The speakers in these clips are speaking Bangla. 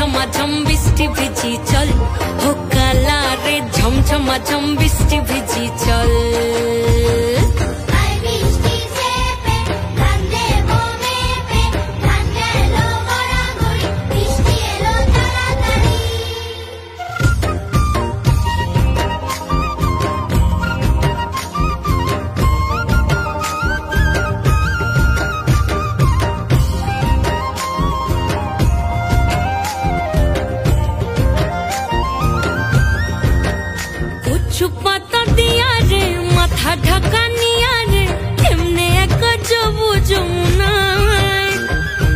ঝমঝমাঝম বৃষ্টি ভিজি চল, হো কালা রে ঝমঝমাঝম বৃষ্টি ভিজি চল। পাতা দিয়া রে মাথা ঢাকা নিয়া রে কেমনে এক যাবো যমুনায়,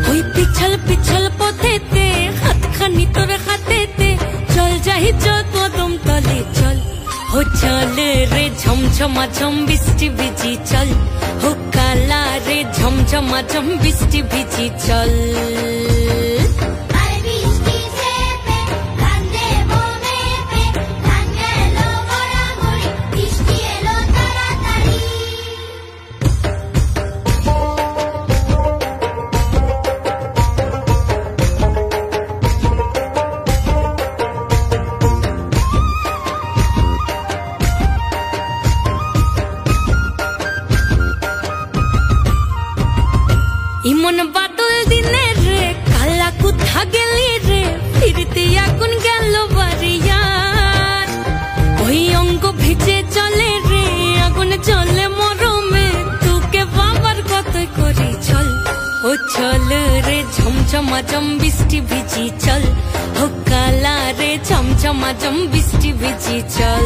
ওই পিছল পিছল পথেতে হাতখানি তোর হাতেতে চল যাই চল কদম তলে চল, হো চল রে ঝমঝমাঝম বৃষ্টি ভিজি চল, হো কালা রে ঝমঝমাঝম বৃষ্টি ভিজি চল। ইমন বাদল দিনে রে কালা কোথা গেলি রে, ফিরতে এখন গেল বাড়িয়ার, ওই অঙ্গ ভিজে চলে রে আগুন চলে মরমে, তোকে বাবার কতই করি চল, ও চল রে ঝমঝমাঝম বৃষ্টি ভিজি চল, ও কালা রে ঝমঝমাঝম বৃষ্টি ভিজি চল।